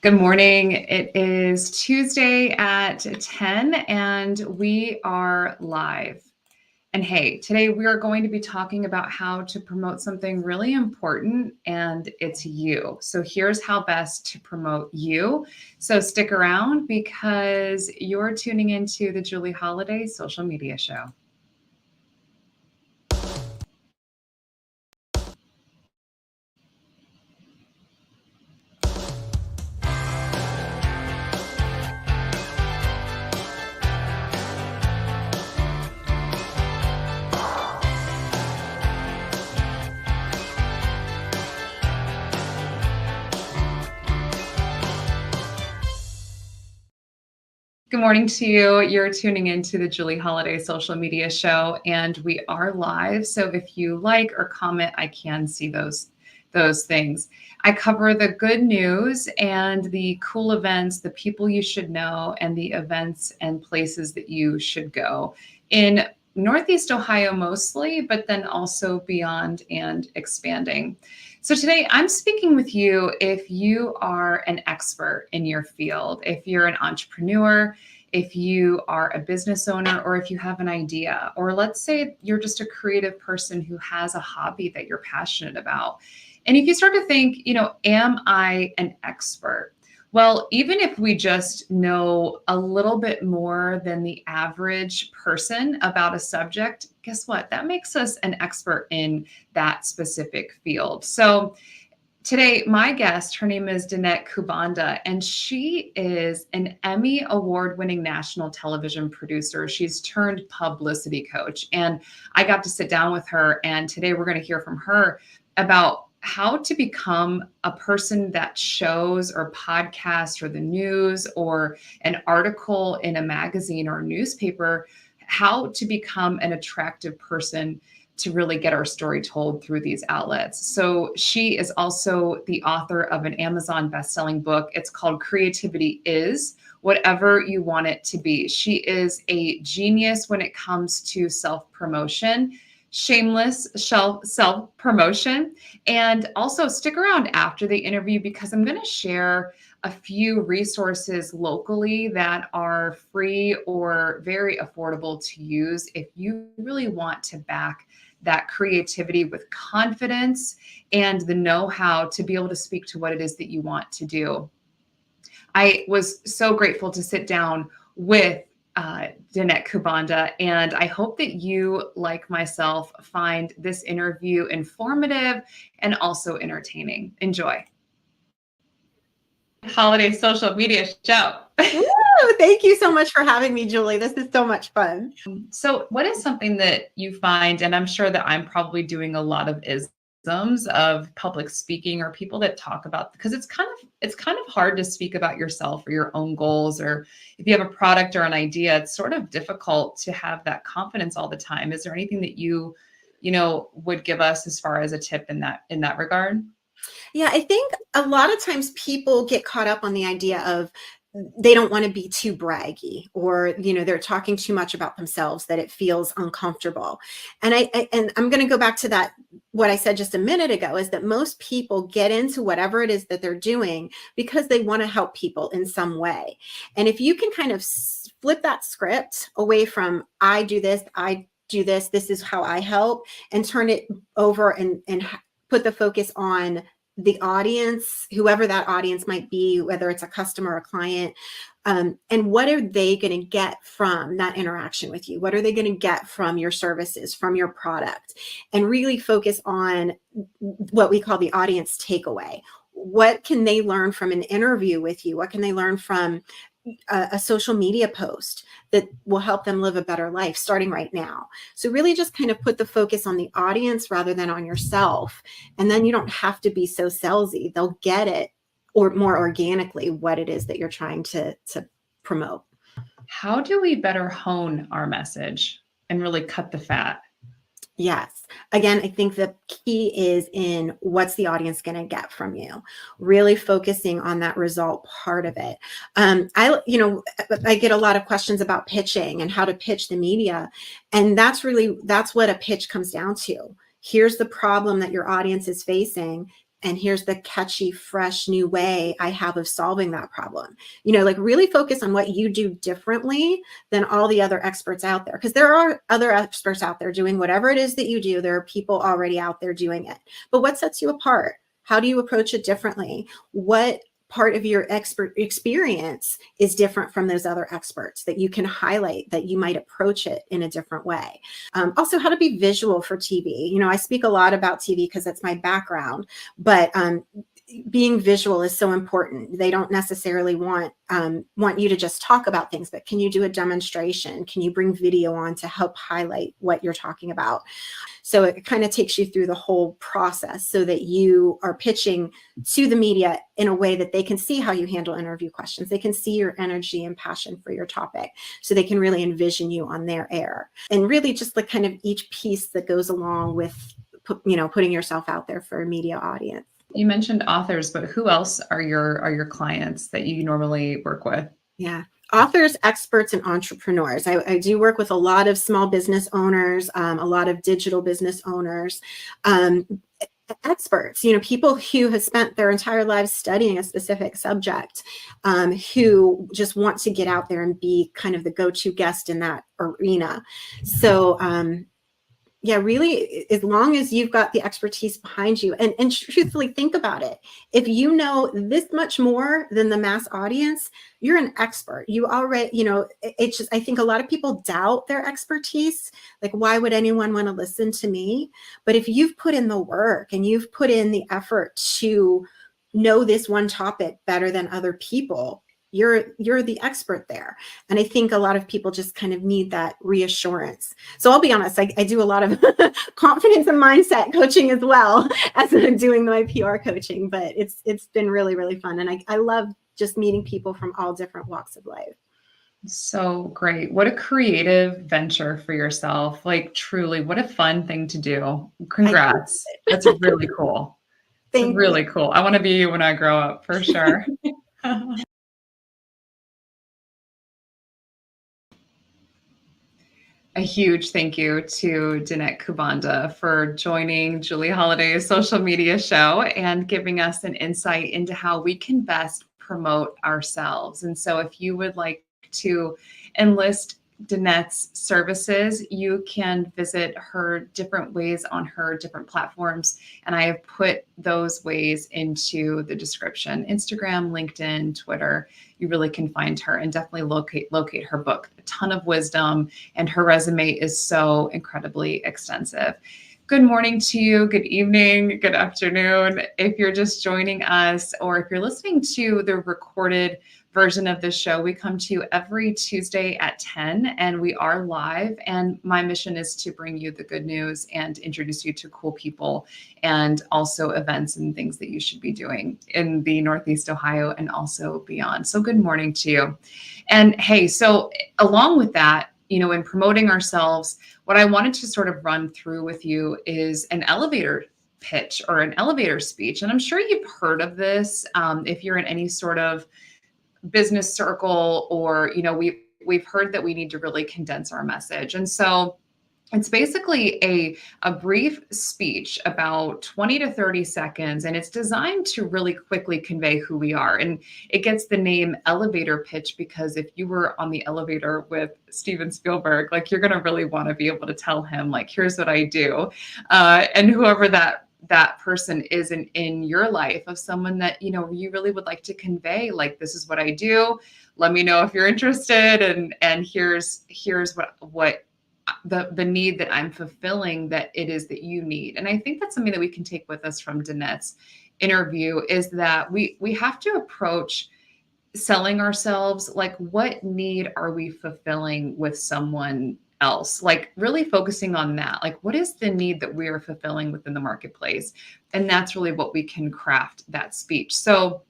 Good morning. It is Tuesday at 10 and we are live. And hey, today we are going to be talking about how to promote something really important, and it's you. So here's how best to promote you. So stick around because you're tuning into the Julie Holiday Social Media Show. Good morning to you. You're tuning into the Julie Holiday Social Media Show, and we are live. So if you like or comment, I can see those things. I cover the good news and the cool events, the people you should know, and the events and places that you should go in Northeast Ohio mostly, but then also beyond and expanding. So today I'm speaking with you if you are an expert in your field, if you're an entrepreneur, if you are a business owner, or if you have an idea, or let's say you're just a creative person who has a hobby that you're passionate about. And if you start to think, am I an expert? Well, even if we just know a little bit more than the average person about a subject, guess what? That makes us an expert in that specific field. So today, my guest, her name is Danette Kubanda, and she is an Emmy award-winning national television producer. She's turned publicity coach, and I got to sit down with her, and today we're going to hear from her about how to become a person that shows or podcast or the news or an article in a magazine or a newspaper, how to become an attractive person to really get our story told through these outlets. So she is also the author of an Amazon best-selling book. It's called Creativity Is Whatever You Want It to Be. She is a genius when it comes to self-promotion, shameless self-promotion. And also stick around after the interview because I'm going to share a few resources locally that are free or very affordable to use if you really want to back that creativity with confidence and the know-how to be able to speak to what it is that you want to do. I was so grateful to sit down with Danette Kubanda, and I hope that you, like myself, find this interview informative and also entertaining. Enjoy. Holiday Social Media Show. Woo, thank you so much for having me, Julie. This is so much fun. So what is something that you find, and I'm sure that I'm probably doing a lot of isms of public speaking or people that talk about, because it's kind of hard to speak about yourself or your own goals, or if you have a product or an idea, it's sort of difficult to have that confidence all the time. Is there anything that you would give us as far as a tip in that regard? Yeah, I think a lot of times people get caught up on the idea of they don't want to be too braggy, or they're talking too much about themselves that it feels uncomfortable. And I'm going to go back to that, what I said just a minute ago, is that most people get into whatever it is that they're doing because they want to help people in some way. And if you can kind of flip that script away from I do this, this is how I help, and turn it over and put the focus on the audience, whoever that audience might be, whether it's a customer or a client, and what are they going to get from that interaction with you? What are they going to get from your services, from your product? And really focus on what we call the audience takeaway. What can they learn from an interview with you? What can they learn from a social media post that will help them live a better life starting right now? So really just kind of put the focus on the audience rather than on yourself. And then you don't have to be so salesy. They'll get it, or more organically, what it is that you're trying to promote. How do we better hone our message and really cut the fat? Yes. Again, I think the key is in what's the audience going to get from you, really focusing on that result part of it. I get a lot of questions about pitching and how to pitch the media. And that's what a pitch comes down to. Here's the problem that your audience is facing, And here's the catchy, fresh new way I have of solving that problem. You know, like really focus on what you do differently than all the other experts out there. Because there are other experts out there doing whatever it is that you do. There are people already out there doing it. But what sets you apart? How do you approach it differently? What part of your expert experience is different from those other experts that you can highlight, that you might approach it in a different way? Also, how to be visual for TV. You know, I speak a lot about TV because that's my background, but being visual is so important. They don't necessarily want you to just talk about things, but can you do a demonstration? Can you bring video on to help highlight what you're talking about? So it kind of takes you through the whole process so that you are pitching to the media in a way that they can see how you handle interview questions. They can see your energy and passion for your topic, so they can really envision you on their air. And really just like kind of each piece that goes along with, you know, putting yourself out there for a media audience. You mentioned authors, but who else are your clients that you normally work with? Yeah. Authors, experts, and entrepreneurs. I do work with a lot of small business owners, a lot of digital business owners, experts, you know, people who have spent their entire lives studying a specific subject, who just want to get out there and be kind of the go-to guest in that arena. So, yeah, really, as long as you've got the expertise behind you, and truthfully think about it, if you know this much more than the mass audience, you're an expert. You already, you know, it's just, I think a lot of people doubt their expertise. Like, why would anyone want to listen to me? But if you've put in the work and you've put in the effort to know this one topic better than other people, you're the expert there. And I think a lot of people just kind of need that reassurance. So I'll be honest, I do a lot of confidence and mindset coaching as well as I'm doing my PR coaching, but it's been really, really fun. And I love just meeting people from all different walks of life. So great. What a creative venture for yourself. Like truly, what a fun thing to do. Congrats. That's really cool. It's really cool. I want to be you when I grow up, for sure. A huge thank you to Danette Kubanda for joining Julie Holliday's social media show and giving us an insight into how we can best promote ourselves. And so if you would like to enlist Danette's services, you can visit her different ways on her different platforms. And I have put those ways into the description: Instagram, LinkedIn, Twitter. You really can find her and definitely locate her book. A ton of wisdom, and her resume is so incredibly extensive. Good morning to you, good evening, good afternoon. If you're just joining us, or if you're listening to the recorded version of this show, we come to you every Tuesday at 10, and we are live. And my mission is to bring you the good news and introduce you to cool people, and also events and things that you should be doing in the Northeast Ohio and also beyond. So good morning to you. And hey, so along with that, you know, in promoting ourselves, what I wanted to sort of run through with you is an elevator pitch or an elevator speech. And I'm sure you've heard of this if you're in any sort of business circle, or, you know, we've heard that we need to really condense our message. And so it's basically a brief speech, about 20 to 30 seconds, and it's designed to really quickly convey who we are. And it gets the name elevator pitch because if you were on the elevator with Steven Spielberg, like, you're going to really want to be able to tell him, like, here's what I do. And whoever that person is in your life, of someone that, you know, you really would like to convey, like, this is what I do. Let me know if you're interested. And here's what the need that I'm fulfilling that it is that you need. And I think that's something that we can take with us from Danette's interview, is that we have to approach selling ourselves like, what need are we fulfilling with someone else? Like, really focusing on that. Like, what is the need that we are fulfilling within the marketplace? And that's really what we can craft that speech. So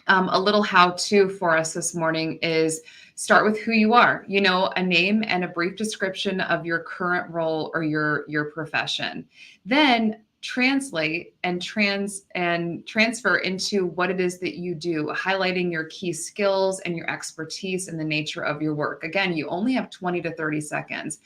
a little how-to for us this morning is start with who you are, you know, a name and a brief description of your current role or your profession. Then translate and transfer into what it is that you do, highlighting your key skills and your expertise and the nature of your work. Again, you only have 20 to 30 seconds.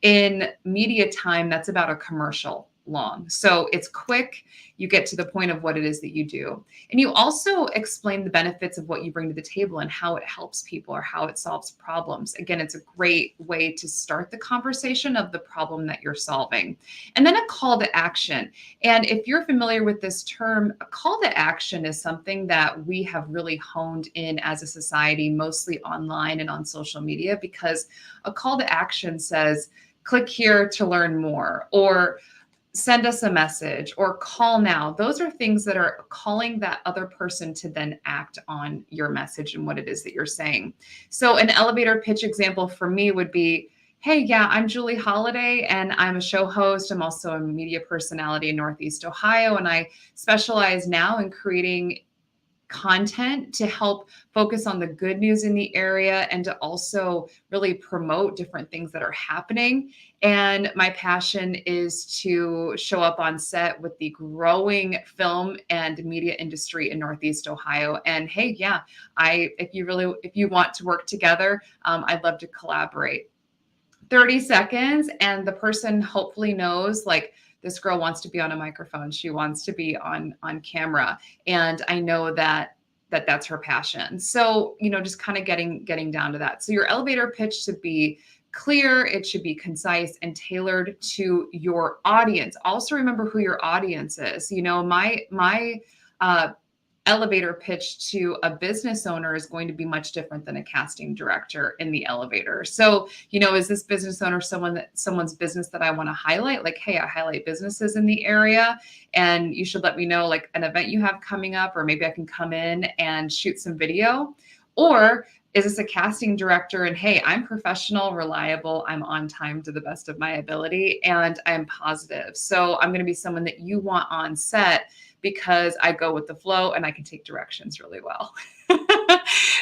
In media time, that's about a commercial long. So it's quick. You get to the point of what it is that you do. And you also explain the benefits of what you bring to the table and how it helps people or how it solves problems. Again, it's a great way to start the conversation of the problem that you're solving. And then a call to action. And if you're familiar with this term, a call to action is something that we have really honed in as a society, mostly online and on social media, because a call to action says, click here to learn more, or send us a message, or call now. Those are things that are calling that other person to then act on your message and what it is that you're saying. So an elevator pitch example for me would be, hey, yeah, I'm Julie Holiday and I'm a show host. I'm also a media personality in Northeast Ohio, and I specialize now in creating content to help focus on the good news in the area and to also really promote different things that are happening. And my passion is to show up on set with the growing film and media industry in Northeast Ohio. And hey, yeah, if you want to work together, I'd love to collaborate. 30 seconds, and the person hopefully knows, like, this girl wants to be on a microphone. She wants to be on camera. And I know that's her passion. So, just kind of getting down to that. So your elevator pitch should be clear, it should be concise and tailored to your audience. Also remember who your audience is. My elevator pitch to a business owner is going to be much different than a casting director in the elevator. So, is this business owner someone's business that I want to highlight? Like, hey, I highlight businesses in the area, and you should let me know like an event you have coming up, or maybe I can come in and shoot some video. Or is this a casting director and hey, I'm professional, reliable, I'm on time to the best of my ability, and I'm positive. So I'm going to be someone that you want on set because I go with the flow and I can take directions really well.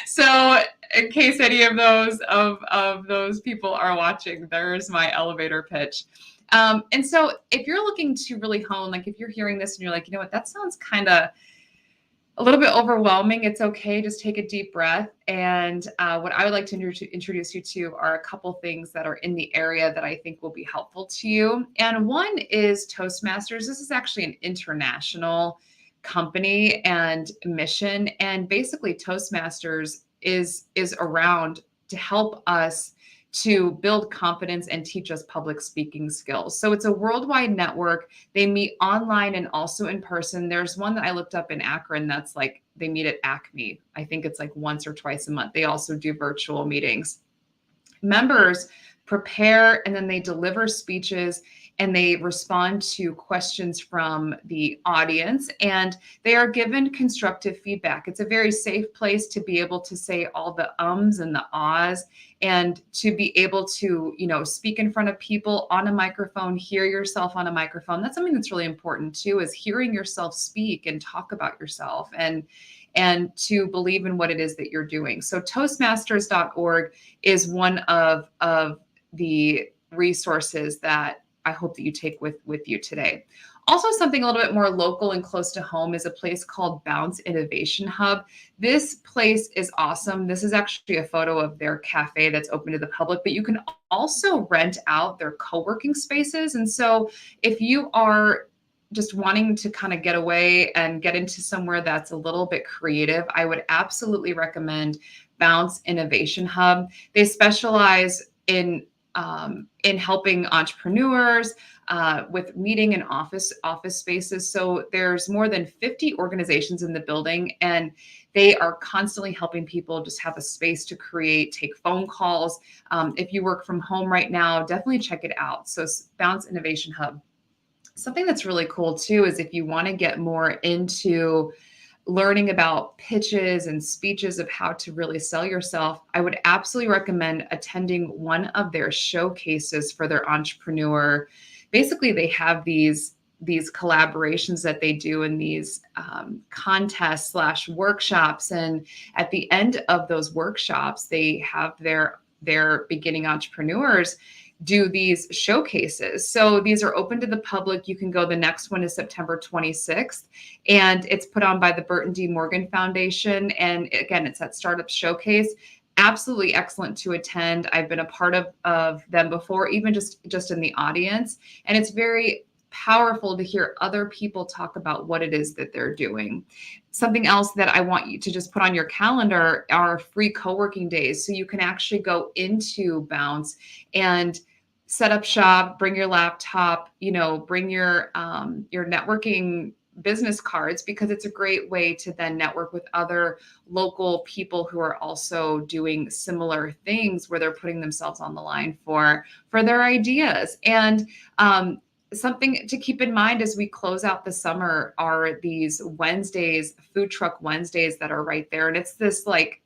So in case any of those people are watching, there's my elevator pitch. And so if you're looking to really hone, like if you're hearing this and you're like, you know what, that sounds kind of a little bit overwhelming, it's okay. Just take a deep breath. And what I would like to introduce you to are a couple things that are in the area that I think will be helpful to you. And one is Toastmasters. This is actually an international company and mission. And basically Toastmasters is around to help us to build confidence and teach us public speaking skills. So it's a worldwide network. They meet online and also in person. There's one that I looked up in Akron that's like, they meet at Acme. I think it's like once or twice a month. They also do virtual meetings. Members prepare and then they deliver speeches and they respond to questions from the audience, and they are given constructive feedback. It's a very safe place to be able to say all the ums and the ahs, and to be able to, speak in front of people on a microphone, hear yourself on a microphone. That's something that's really important too, is hearing yourself speak and talk about yourself and to believe in what it is that you're doing. So Toastmasters.org is one of the resources that I hope that you take with you today. Also, something a little bit more local and close to home is a place called Bounce Innovation Hub. This place is awesome. This is actually a photo of their cafe that's open to the public, but you can also rent out their co-working spaces. And so if you are just wanting to kind of get away and get into somewhere that's a little bit creative, I would absolutely recommend Bounce Innovation Hub. They specialize in helping entrepreneurs with meeting and office spaces. So there's more than 50 organizations in the building, and they are constantly helping people just have a space to create, take phone calls. If you work from home right now, definitely check it out. So Bounce Innovation Hub. Something that's really cool too is if you want to get more into learning about pitches and speeches of how to really sell yourself, I would absolutely recommend attending one of their showcases for their entrepreneur. Basically, they have these collaborations that they do in these contests / workshops. And at the end of those workshops, they have their beginning entrepreneurs do these showcases. So these are open to the public. You can go. The next one is September 26th, and it's put on by the Burton D. Morgan Foundation. And again, it's that startup showcase. Absolutely excellent to attend. I've been a part of them before, even just in the audience. And it's very powerful to hear other people talk about what it is that they're doing. Something else that I want you to just put on your calendar are free co-working days. So you can actually go into Bounce and set up shop, bring your laptop, bring your networking business cards, because it's a great way to then network with other local people who are also doing similar things, where they're putting themselves on the line for their ideas. And something to keep in mind as we close out the summer are these Wednesdays, food truck Wednesdays, that are right there. And it's this like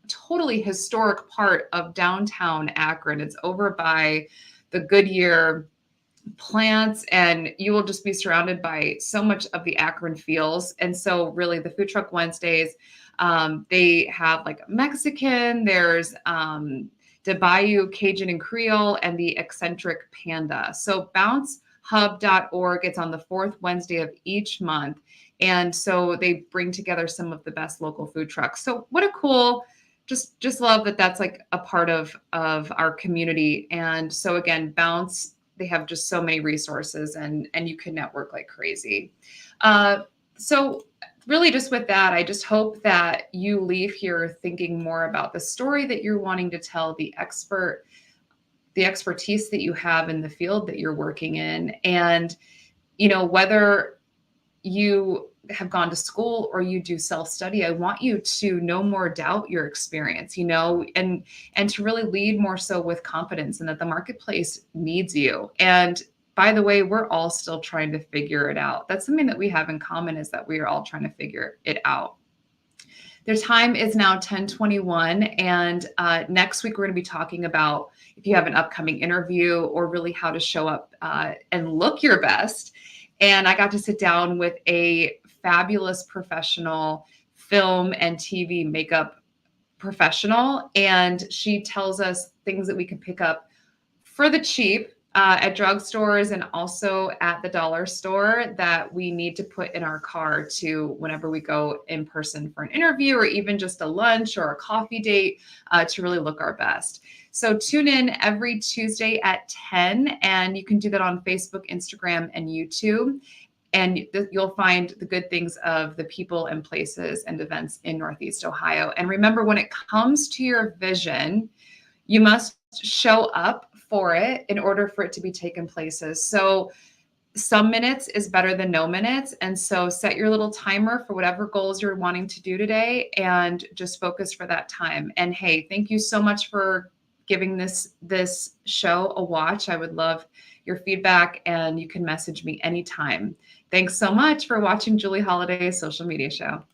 totally historic part of downtown Akron. It's over by the Goodyear plants, and you will just be surrounded by so much of the Akron feels. And so really the food truck Wednesdays, they have like Mexican, there's the Bayou Cajun and Creole, and the eccentric panda. So bouncehub.org, it's on the fourth Wednesday of each month. And so they bring together some of the best local food trucks. So what a cool, just love that that's like a part of our community. And so again, Bounce, they have just so many resources, and you can network like crazy. So really just with that, I just hope that you leave here thinking more about the story that you're wanting to tell, the expertise that you have in the field that you're working in. And, whether you have gone to school or you do self-study, I want you to no more doubt your experience, and to really lead more so with confidence, and that the marketplace needs you. And by the way, we're all still trying to figure it out. That's something that we have in common, is that we are all trying to figure it out. Their time is now 10:21, and next week we're going to be talking about if you have an upcoming interview, or really how to show up and look your best. And I got to sit down with a fabulous professional film and TV makeup professional, and she tells us things that we can pick up for the cheap at drugstores and also at the dollar store that we need to put in our car to whenever we go in person for an interview, or even just a lunch or a coffee date, to really look our best. So tune in every Tuesday at 10, and you can do that on Facebook, Instagram, and YouTube. And you'll find the good things of the people and places and events in Northeast Ohio. And remember, when it comes to your vision, you must show up for it in order for it to be taken places. So some minutes is better than no minutes. And so set your little timer for whatever goals you're wanting to do today, and just focus for that time. And hey, thank you so much for giving this show a watch. I would love your feedback, and you can message me anytime. Thanks so much for watching Julie Holliday's social media show.